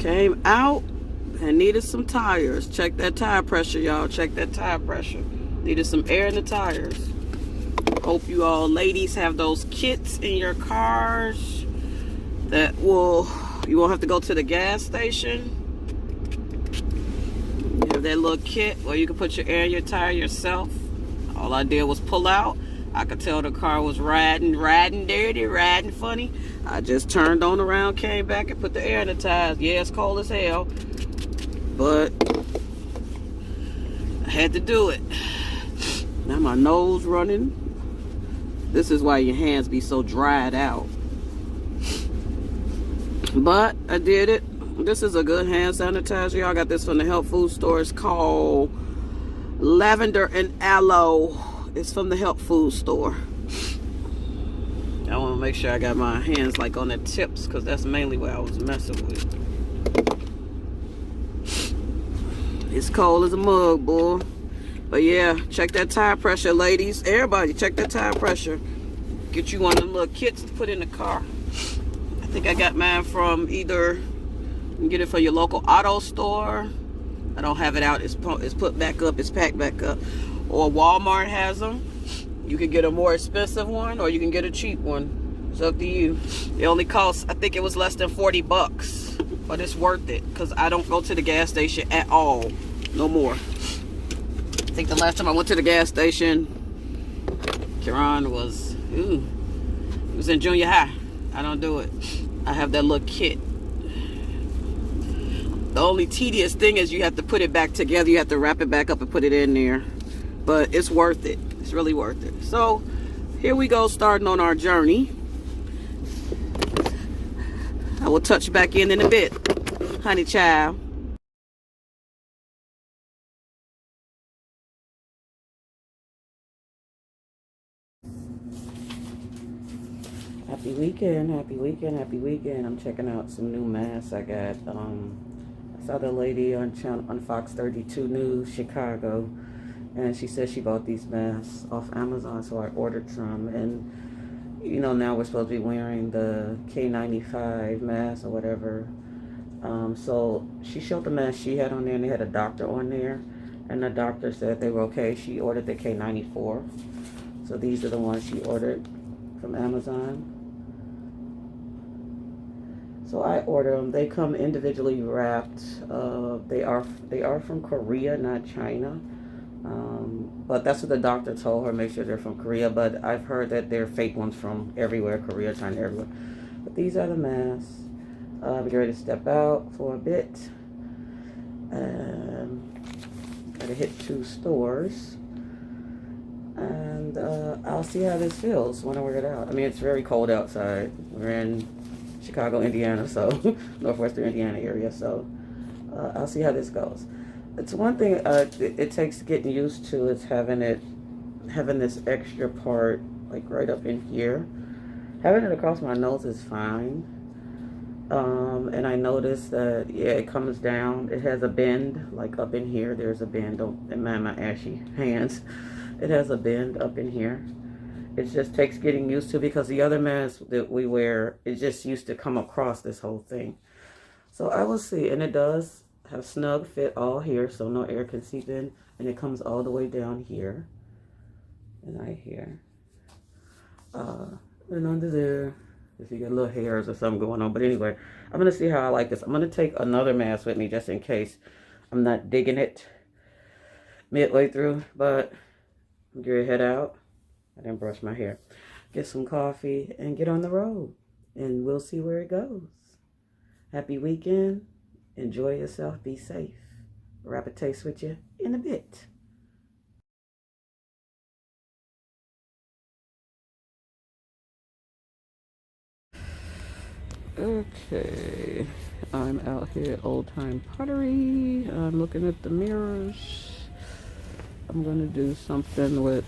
Came out and needed some tires. Check that tire pressure, y'all. Check that tire pressure. Needed some air in the tires. Hope you all ladies have those kits in your cars that you won't have to go to the gas station. You have that little kit where you can put your air in your tire yourself. All I did was pull out. I could tell the car was riding dirty, riding funny. I just turned on around, came back, and put the air in the tires. Yeah, it's cold as hell, but I had to do it. Now my nose running. This is why your hands be so dried out. But I did it. This is a good hand sanitizer. Y'all got this from the health food store. It's called Lavender and Aloe. It's from the health food store. I want to make sure I got my hands like on the tips, because that's mainly what I was messing with. It's cold as a mug, boy. But yeah, check that tire pressure, ladies. Everybody, check that tire pressure. Get you one of the little kits to put in the car. I think I got mine from either, you can get it from your local auto store. I don't have it out. It's put back up. It's packed back up. Or Walmart has them. You can get a more expensive one, or you can get a cheap one. It's up to you. It only costs, I think it was less than 40 bucks. But it's worth it, because I don't go to the gas station at all. No more. I think the last time I went to the gas station, Kiran was, it was in junior high. I don't do it. I have that little kit. The only tedious thing is you have to put it back together. You have to wrap it back up and put it in there. But it's worth it. It's really worth it. So here we go, starting on our journey. I will touch back in a bit, honey child. Happy weekend, happy weekend, happy weekend. I'm checking out some new masks I got. I saw the lady on Fox 32 News, Chicago, and she said she bought these masks off Amazon, so I ordered some. And you know, now we're supposed to be wearing the K95 mask or whatever. So she showed the mask she had on there, and they had a doctor on there, and the doctor said they were okay. She ordered the K94. So these are the ones she ordered from Amazon. So I order them. They come individually wrapped. They are from Korea, not China. But that's what the doctor told her. Make sure they're from Korea. But I've heard that they're fake ones from everywhere, Korea, China, everywhere. But these are the masks. I'm ready to step out for a bit. Gotta hit 2 stores. And I'll see how this feels when I wear it out. I mean, it's very cold outside. We're in Chicago, Indiana, so northwestern Indiana area. So I'll see how this goes. It's one thing it takes getting used to is having this extra part like right up in here. Having it across my nose is fine. And I noticed that it comes down. It has a bend like up in here. There's a bend. Don't mind my ashy hands. It has a bend up in here. It just takes getting used to, because the other mask that we wear, it just used to come across this whole thing. So I will see. And it does have snug fit all here, so no air can seep in. And it comes all the way down here. And right here. And under there, if you get little hairs or something going on. But anyway, I'm going to see how I like this. I'm going to take another mask with me just in case I'm not digging it midway through. But I'm going to head out. I didn't brush my hair. Get some coffee and get on the road. And we'll see where it goes. Happy weekend. Enjoy yourself. Be safe. Rapid taste with you in a bit. Okay. I'm out here at Old Time Pottery. I'm looking at the mirrors. I'm going to do something with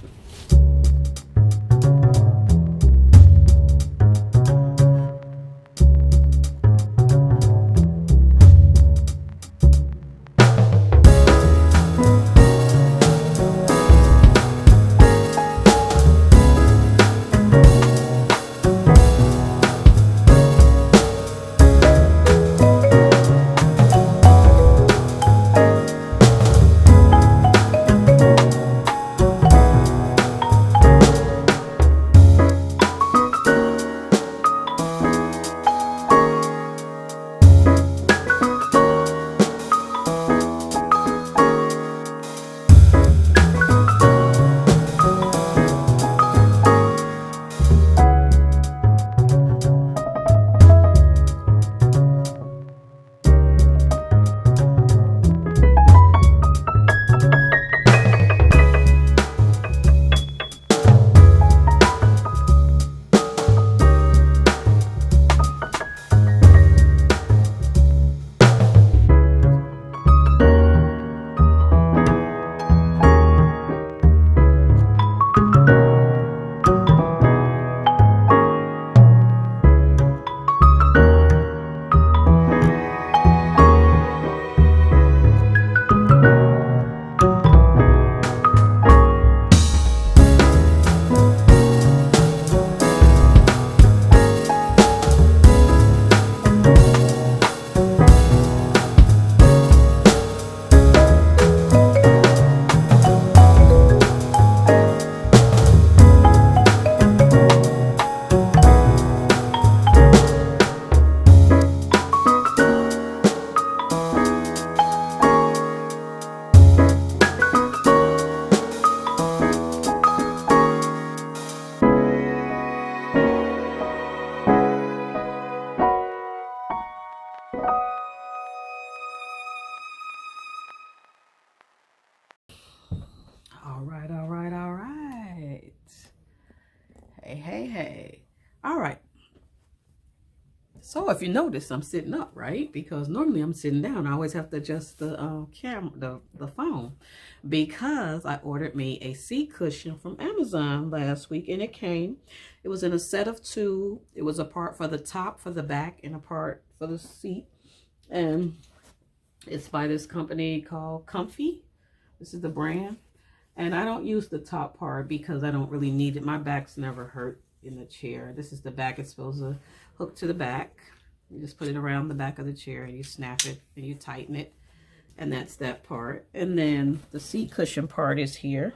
So if you notice, I'm sitting up, right? Because normally I'm sitting down. I always have to adjust the camera, the phone, because I ordered me a seat cushion from Amazon last week, and it came. It was in a set of 2. It was a part for the top, for the back, and a part for the seat. And it's by this company called Comfy. This is the brand. And I don't use the top part because I don't really need it. My back's never hurt in the chair. This is the back. It's supposed to hook to the back. You just put it around the back of the chair and you snap it and you tighten it. And that's that part. And then the seat cushion part is here.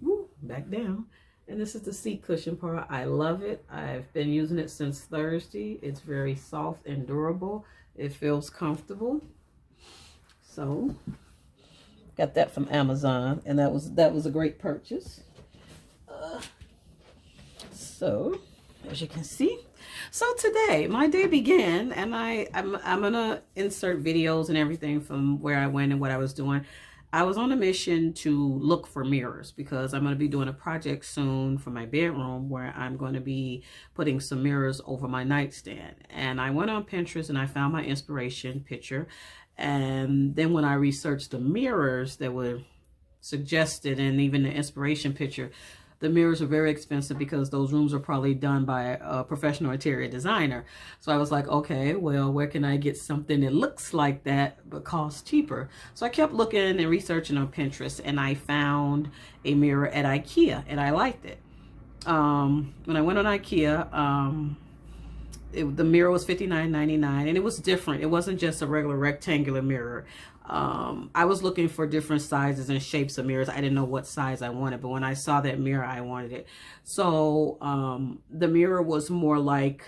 Woo, back down. And this is the seat cushion part. I love it. I've been using it since Thursday. It's very soft and durable. It feels comfortable. So got that from Amazon, and that was a great purchase. So as you can see, so today my day began, and I'm gonna insert videos and everything from where I went and what I was doing. I was on a mission to look for mirrors because I'm going to be doing a project soon for my bedroom where I'm going to be putting some mirrors over my nightstand. And I went on Pinterest and I found my inspiration picture. And then when I researched the mirrors that were suggested and even the inspiration picture, the mirrors are very expensive because those rooms are probably done by a professional interior designer. So I was like, okay, well, where can I get something that looks like that but costs cheaper? So I kept looking and researching on Pinterest, and I found a mirror at IKEA, and I liked it. When I went on IKEA, the mirror was $59.99, and it was different. It wasn't just a regular rectangular mirror. I was looking for different sizes and shapes of mirrors. I didn't know what size I wanted, but when I saw that mirror, I wanted it. So the mirror was more like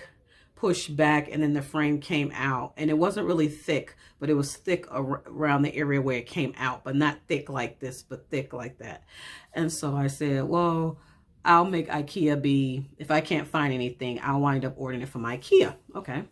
pushed back, and then the frame came out, and it wasn't really thick, but it was thick around the area where it came out, but not thick like this, but thick like that. And so I said, well, I'll make IKEA be, if I can't find anything, I'll wind up ordering it from IKEA. Okay.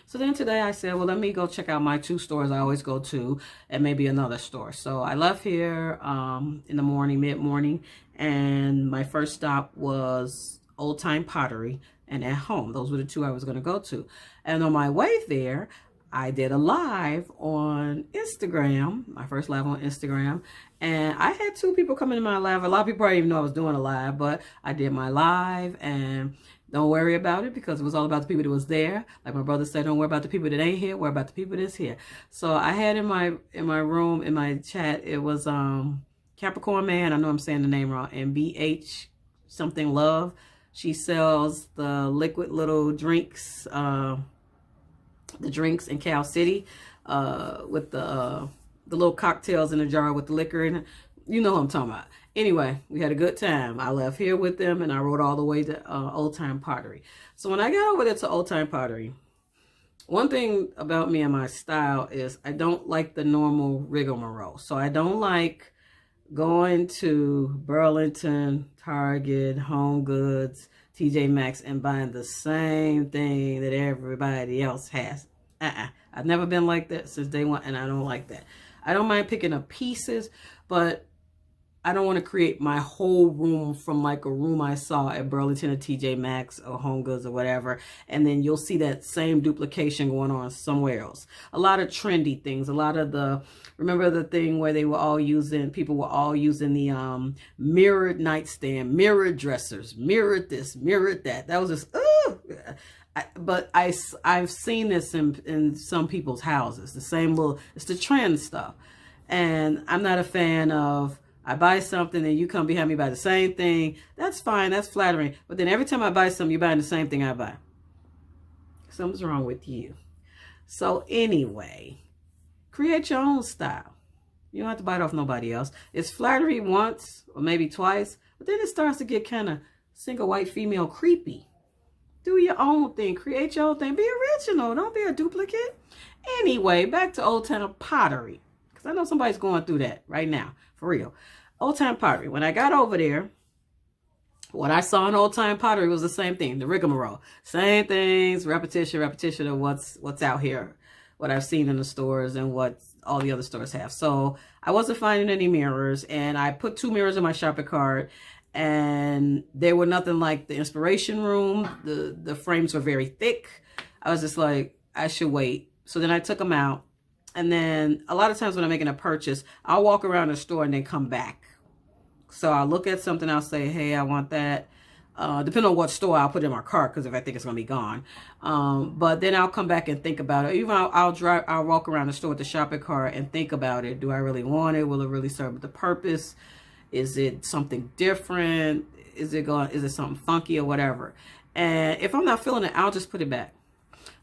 So then today I said, well, let me go check out my 2 stores I always go to and maybe another store. So I left here in the morning, mid-morning, and my first stop was Old Time Pottery and At Home. Those were the 2 I was going to go to. And on my way there, I did a live on Instagram, my first live on Instagram, and I had 2 people come into my live. A lot of people probably didn't even know I was doing a live, but I did my live, and don't worry about it because it was all about the people that was there. Like my brother said, don't worry about the people that ain't here, worry about the people that's here. So I had in my room, in my chat, it was Capricorn Man, I know I'm saying the name wrong, and BH something Love. She sells the liquid little drinks, the drinks in Cal City, with the little cocktails in a jar with the liquor in it. You know what I'm talking about. Anyway, we had a good time. I left here with them, and I rode all the way to Old Time Pottery. So when I got over there to Old Time Pottery, one thing about me and my style is I don't like the normal rigmarole. So I don't like going to Burlington, Target, Home Goods, TJ Maxx, and buying the same thing that everybody else has. I've never been like that since day one, and I don't like that. I don't mind picking up pieces, but I don't want to create my whole room from like a room I saw at Burlington or TJ Maxx or Home Goods or whatever, and then you'll see that same duplication going on somewhere else. A lot of trendy things, a lot of the, remember the thing where they were all using, people were all using the mirrored nightstand, mirrored dressers, mirrored this, mirrored that. That was just, but I've seen this in some people's houses, the same little, it's the trend stuff. And I'm not a fan of, I buy something and you come behind me buy the same thing. That's fine. That's flattering. But then every time I buy something, you're buying the same thing I buy. Something's wrong with you. So anyway, create your own style. You don't have to buy it off nobody else. It's flattery once or maybe twice, but then it starts to get kind of single white female creepy. Do your own thing. Create your own thing. Be original. Don't be a duplicate. Anyway, back to Old Time Pottery. Because I know somebody's going through that right now. For real. Old Time Pottery. When I got over there, what I saw in Old Time Pottery was the same thing. The rigmarole. Same things. Repetition of what's out here. What I've seen in the stores and what all the other stores have. So I wasn't finding any mirrors. And I put 2 mirrors in my shopping cart. and they were nothing like the inspiration room. The frames were very thick. I was just like, I should wait. So then I took them out. And then a lot of times when I'm making a purchase, I'll walk around the store and then come back. So I'll look at something, I'll say, hey, I want that. Depending on what store, I'll put it in my cart because if I think it's going to be gone. But then I'll come back and think about it. Even I'll walk around the store with the shopping cart and think about it. Do I really want it? Will it really serve the purpose? Is it something different? Is it something funky or whatever? And if I'm not feeling it, I'll just put it back.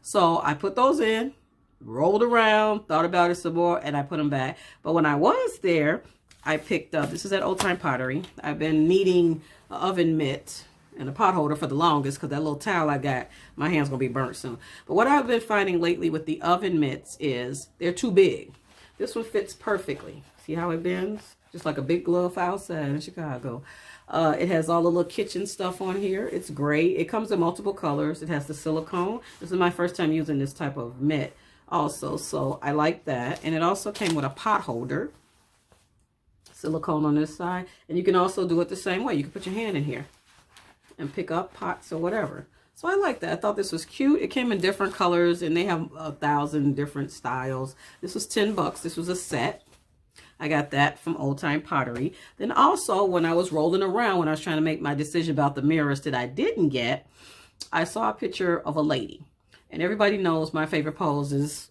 So I put those in, rolled around, thought about it some more, and I put them back. But when I was there, I picked up, this is at Old Time Pottery. I've been needing an oven mitt and a pot holder for the longest because that little towel I got, my hand's going to be burnt soon. But what I've been finding lately with the oven mitts is they're too big. This one fits perfectly. See how it bends? Just like a big glove outside in Chicago. It has all the little kitchen stuff on here. It's great. It comes in multiple colors. It has the silicone. This is my first time using this type of mitt also, so I like that. And it also came with a pot holder. Silicone on this side. And you can also do it the same way. You can put your hand in here and pick up pots or whatever. So I like that. I thought this was cute. It came in different colors and they have 1,000 different styles. This was $10. This was a set. I got that from Old Time Pottery. Then also when I was rolling around, when I was trying to make my decision about the mirrors that I didn't get, I saw a picture of a lady. And everybody knows my favorite pose is...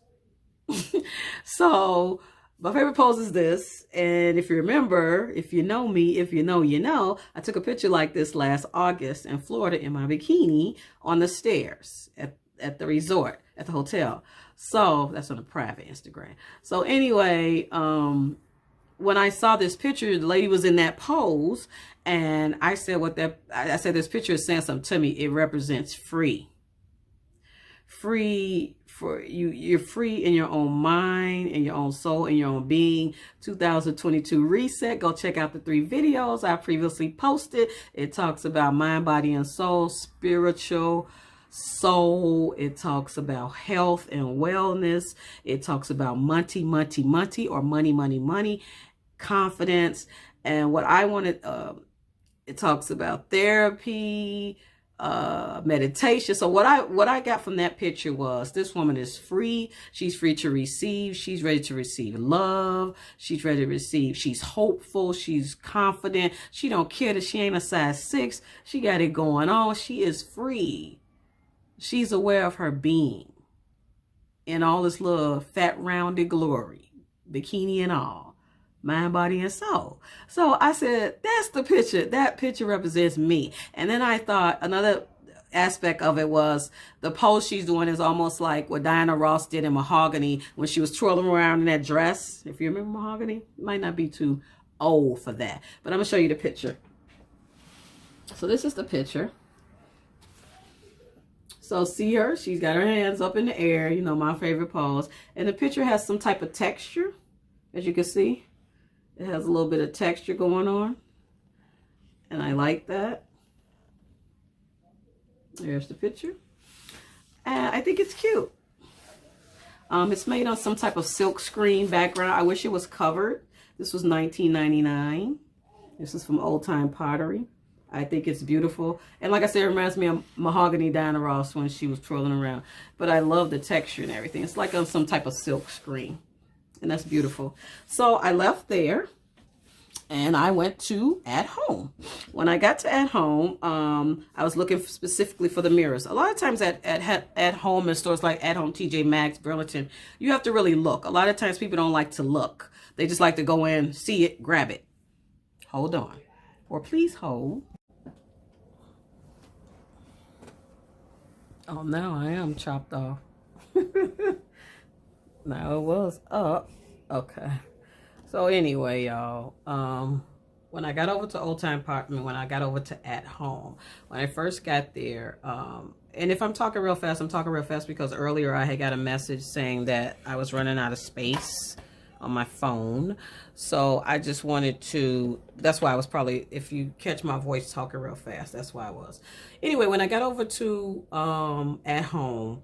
So my favorite pose is this. And if you remember, if you know me, if you know, you know, I took a picture like this last August in Florida in my bikini on the stairs at the resort, at the hotel. So that's on a private Instagram. So anyway, when I saw this picture, the lady was in that pose, and I said, I said, this picture is saying something to me. It represents free. Free for you. You're free in your own mind, in your own soul, in your own being. 2022 reset. Go check out the 3 videos I previously posted. It talks about mind, body, and soul, spiritual soul. It talks about health and wellness. It talks about money, or money, confidence. And what I wanted, it talks about therapy, meditation. So what I got from that picture was this woman is free. She's free to receive. She's ready to receive love. She's ready to receive. She's hopeful. She's confident. She don't care that she ain't a size 6. She got it going on. She is free. She's aware of her being in all this little fat rounded glory, bikini and all, mind, body, and soul. So I said, that's the picture. That picture represents me. And then I thought another aspect of it was the pose she's doing is almost like what Diana Ross did in Mahogany when she was twirling around in that dress. If you remember Mahogany, might not be too old for that. But I'm going to show you the picture. So this is the picture. So see her, she's got her hands up in the air, you know, my favorite pose. And the picture has some type of texture, as you can see. It has a little bit of texture going on. And I like that. There's the picture. And I think it's cute. It's made on some type of silk screen background. I wish it was covered. This was $19.99. This is from Old Time Pottery. I think it's beautiful. And like I said, it reminds me of Mahogany Diana Ross when she was twirling around. But I love the texture and everything. It's like on some type of silk screen. And that's beautiful. So I left there and I went to At Home. When I got to At Home, I was looking specifically for the mirrors. A lot of times at Home in stores like At Home, TJ Maxx, Burlington, you have to really look. A lot of times people don't like to look. They just like to go in, see it, grab it. Hold on. Or please hold. Oh, now I am chopped off. Now it was up. Okay. So anyway, y'all, when I got over to Old Time Pottery, when I got over to At Home, when I first got there, and if I'm talking real fast, I'm talking real fast because earlier I had got a message saying that I was running out of space on my phone. So I just wanted to, that's why I was probably, if you catch my voice talking real fast, that's why I was. Anyway, when I got over to At Home,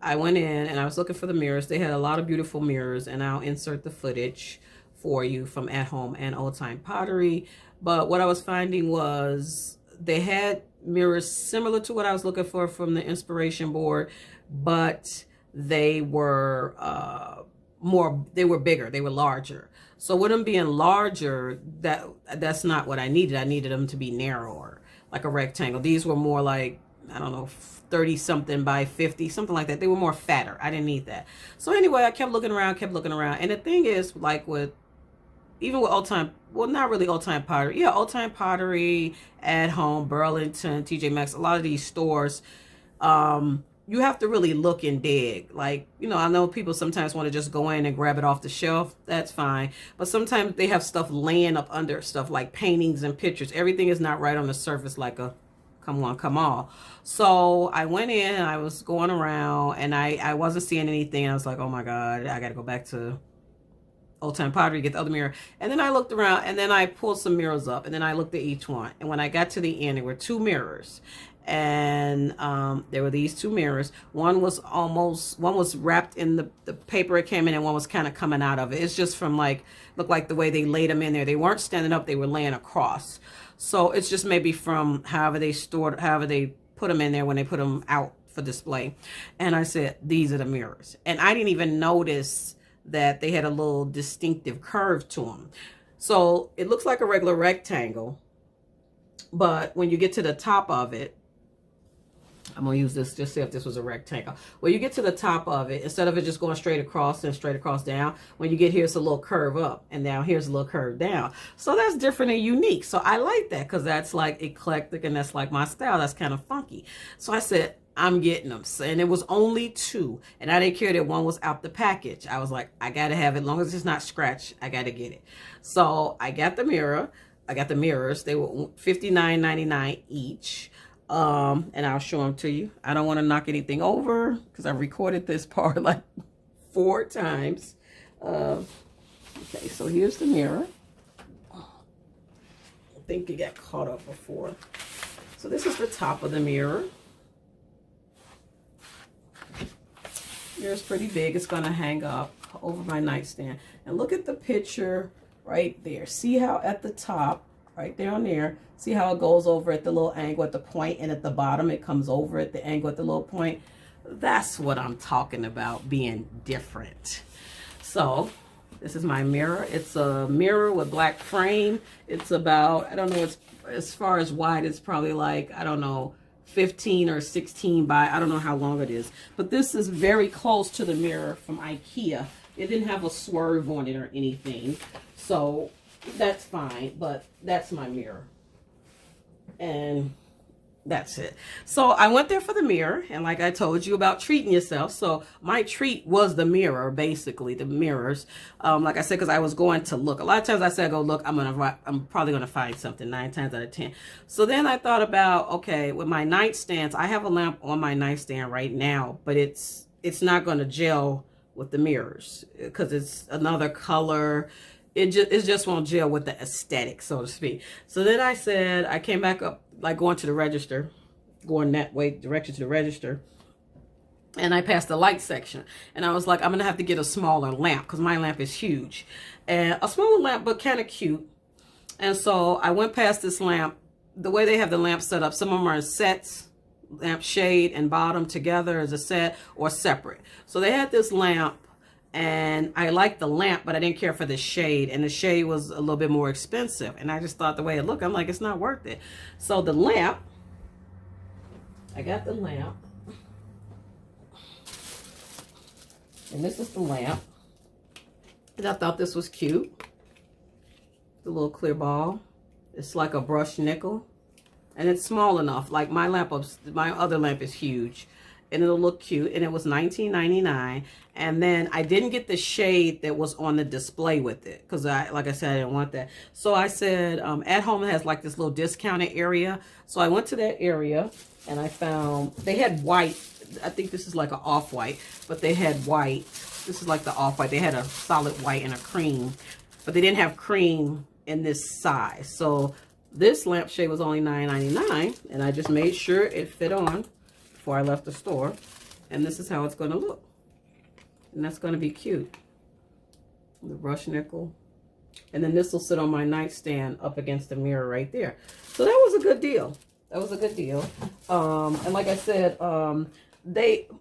I went in and I was looking for the mirrors. They had a lot of beautiful mirrors, and I'll insert the footage for you from At Home and Old Time Pottery. But what I was finding was they had mirrors similar to what I was looking for from the inspiration board, but they were they were bigger, they were larger. So with them being larger, that's not what I needed. I needed them to be narrower, like a rectangle. These were more like, I don't know, 30 something by 50, something like that. They were more fatter. I didn't need that. So anyway, I kept looking around. And the thing is, like even with old time, well, not really old time pottery. Yeah, old time pottery, At Home, Burlington, TJ Maxx, a lot of these stores, you have to really look and dig. Like, I know people sometimes want to just go in and grab it off the shelf. That's fine. But sometimes they have stuff laying up under stuff like paintings and pictures. Everything is not right on the surface like a come on, come on. So I went in and I was going around and I wasn't seeing anything. I was like, oh my God, I got to go back to old time pottery, get the other mirror. And then I looked around and then I pulled some mirrors up and then I looked at each one. And when I got to the end, there were 2 mirrors. And there were these 2 mirrors. One was wrapped in the paper it came in, and one was kind of coming out of it. It's just from looked like the way they laid them in there. They weren't standing up, they were laying across. So it's just maybe from however they put them in there when they put them out for display. And I said, these are the mirrors. And I didn't even notice that they had a little distinctive curve to them. So it looks like a regular rectangle, but when you get to the top of it, I'm going to use this just see if this was a rectangle. When you get to the top of it, instead of it just going straight across and straight across down, when you get here, it's a little curve up, and now here's a little curve down. So that's different and unique. So I like that because that's like eclectic and that's like my style. That's kind of funky. So I said, I'm getting them. And it was only 2. And I didn't care that one was out the package. I was like, I got to have it. As long as it's not scratched, I got to get it. So I got the mirror. I got the mirrors. They were $59.99 each. And I'll show them to you. I don't want to knock anything over because I recorded this part like 4 times. Okay, so here's the mirror. I think it got caught up before. So this is the top of the mirror. Mirror's pretty big. It's going to hang up over my nightstand. And look at the picture right there. See how at the top, right down there, see how it goes over at the little angle at the point, and at the bottom it comes over at the angle at the little point. That's what I'm talking about, being different. So this is my mirror. It's a mirror with black frame. It's about, I don't know, it's as far as wide, it's probably like, I don't know, 15 or 16 by, I don't know how long it is. But this is very close to the mirror from IKEA. It didn't have a swerve on it or anything. So that's fine, but that's my mirror. And that's it. So I went there for the mirror, and like I told you about treating yourself, so my treat was the mirror, basically the mirrors. Like I said, because I was going to look. A lot of times I said go look, I'm probably gonna find something 9 times out of 10. So then I thought about, okay, with my nightstands, I have a lamp on my nightstand right now, but it's not gonna gel with the mirrors because it's another color. It just won't gel with the aesthetic, so to speak. So then I said, I came back up, like going to the register, going that way, direction to the register. And I passed the light section. And I was like, I'm going to have to get a smaller lamp because my lamp is huge. And a smaller lamp, but kind of cute. And so I went past this lamp. The way they have the lamp set up, some of them are in sets, lamp shade and bottom together as a set or separate. So they had this lamp. And I liked the lamp, but I didn't care for the shade. And the shade was a little bit more expensive. And I just thought the way it looked, I'm like, it's not worth it. So the lamp, I got the lamp. And this is the lamp. And I thought this was cute. The little clear ball. It's like a brushed nickel. And it's small enough. Like my other lamp is huge. And it'll look cute, and it was $19.99. And then I didn't get the shade that was on the display with it because like I said, I didn't want that. So I said, At Home has like this little discounted area. So I went to that area and I found they had white. I think this is like an off-white, but they had white. This is like the off-white. They had a solid white and a cream, but they didn't have cream in this size. So this lampshade was only $9.99, and I just made sure it fit on before I left the store. And this is how it's going to look. And that's going to be cute. The brush nickel. And then this will sit on my nightstand up against the mirror right there. So that was a good deal. That was a good deal. And like I said,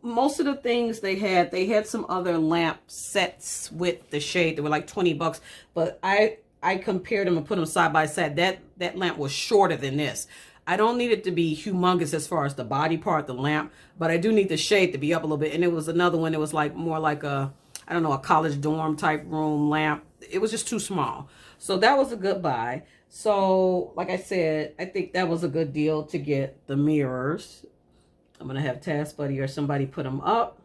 most of the things they had some other lamp sets with the shade. They were like $20, but I compared them and put them side by side. That lamp was shorter than this. I don't need it to be humongous as far as the body part, the lamp, but I do need the shade to be up a little bit. And it was another one that was like more like a, I don't know, a college dorm type room lamp. It was just too small. So that was a good buy. So like I said, I think that was a good deal to get the mirrors. I'm going to have Task Buddy or somebody put them up.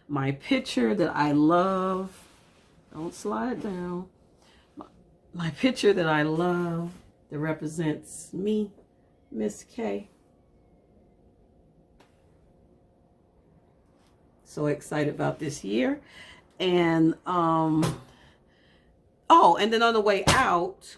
My picture that I love. Don't slide down. My picture that I love that represents me, Miss K. So excited about this year. And oh, and then on the way out,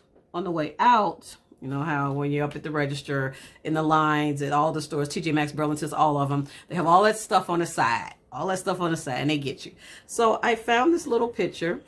you know how when you're up at the register in the lines at all the stores, TJ Maxx, Burlington's, all of them, they have all that stuff on the side, and they get you. So I found this little picture,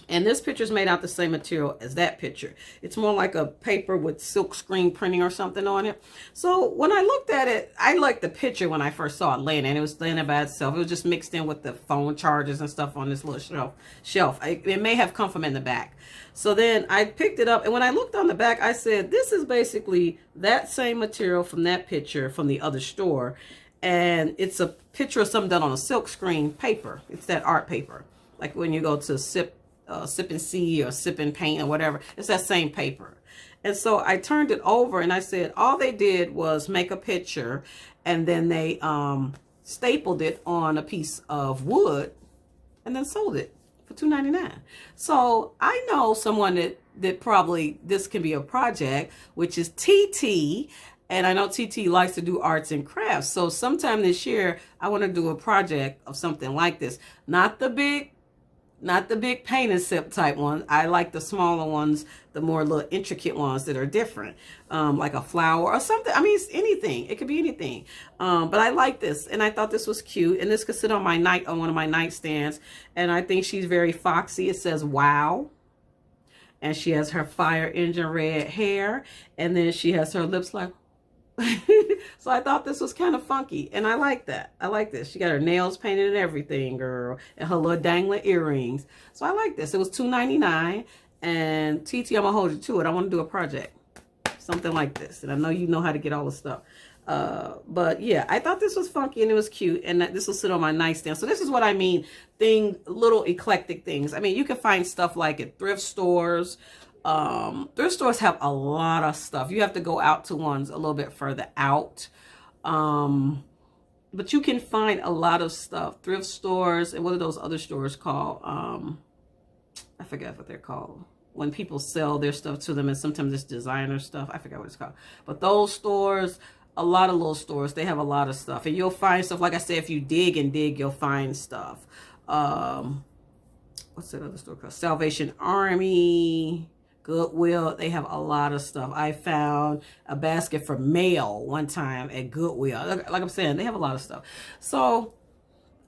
and this picture is made out the same material as that picture. It's more like a paper with silk screen printing or something on it. So when I looked at it, I liked the picture when I first saw it laying there, and it was laying there by itself. It was just mixed in with the phone chargers and stuff on this little shelf. It may have come from in the back. So then I picked it up, and when I looked on the back, I said, this is basically that same material from that picture from the other store, and it's a picture of something done on a silk screen paper. It's that art paper, like when you go to Sip and See or Sip and Paint or whatever. It's that same paper. And so I turned it over and I said, all they did was make a picture, and then they stapled it on a piece of wood and then sold it for $2.99. So I know someone that probably this can be a project, which is TT. And I know TT likes to do arts and crafts. So sometime this year, I want to do a project of something like this. Not the big paint and sip type ones. I like the smaller ones, the more little intricate ones that are different, like a flower or something. I mean, it's anything. It could be anything. But I like this, and I thought this was cute. And this could sit on one of my nightstands. And I think she's very foxy. It says "Wow," and she has her fire engine red hair, and then she has her lips like. So I thought this was kind of funky, and I like that. I like this. She got her nails painted and everything, girl, and her little dangling earrings. So I like this. It was $2.99, and TT, I'm gonna hold you to it. I want to do a project, something like this, and I know you know how to get all the stuff. But yeah, I thought this was funky and it was cute, and that this will sit on my nightstand. So this is what I mean, little eclectic things. I mean, you can find stuff like at thrift stores. Thrift stores have a lot of stuff. You have to go out to ones a little bit further out. But you can find a lot of stuff. Thrift stores, and what are those other stores called? I forget what they're called. When people sell their stuff to them, and sometimes it's designer stuff. I forget what it's called. But those stores, a lot of little stores, they have a lot of stuff. And you'll find stuff, like I said, if you dig and dig, you'll find stuff. What's that other store called? Salvation Army, Goodwill. They have a lot of stuff. I found a basket for mail one time at Goodwill. Like I'm saying, they have a lot of stuff. So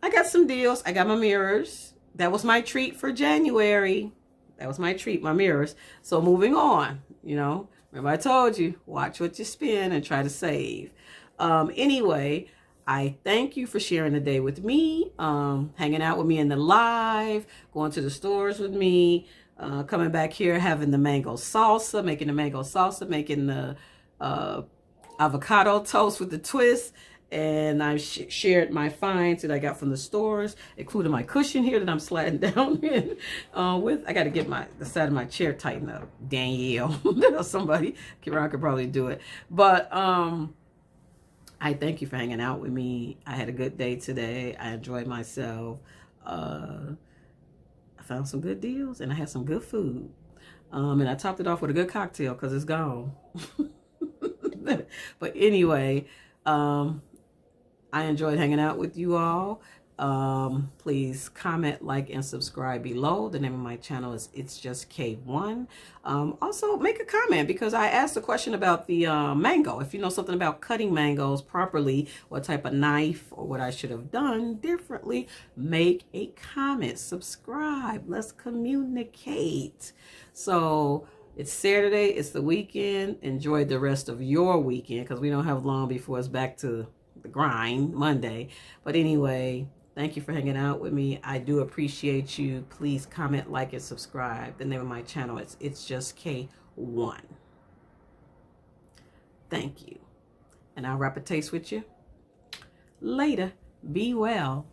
I got some deals. I got my mirrors. That was my treat for January. That was my treat, my mirrors. So moving on, you know, remember I told you, watch what you spend and try to save. Anyway, I thank you for sharing the day with me, hanging out with me in the live, going to the stores with me, coming back here, having the mango salsa, making the avocado toast with the twist. And I shared my finds that I got from the stores, including my cushion here that I'm sliding down in with. I got to get the side of my chair tightened up. Danielle, somebody around could probably do it. But I thank you for hanging out with me. I had a good day today. I enjoyed myself. I found some good deals, and I had some good food. And I topped it off with a good cocktail because it's gone. But anyway, I enjoyed hanging out with you all. Please comment, like, and subscribe below. The name of my channel is It's Just K1. Also, make a comment, because I asked a question about the mango. If you know something about cutting mangoes properly, what type of knife or what I should have done differently, make a comment, subscribe. Let's communicate. So it's Saturday, it's the weekend. Enjoy the rest of your weekend, because we don't have long before it's back to the grind Monday. But anyway, thank you for hanging out with me. I do appreciate you. Please comment, like, and subscribe. The name of my channel is It's Just K1. Thank you. And I'll wrap a taste with you later. Be well.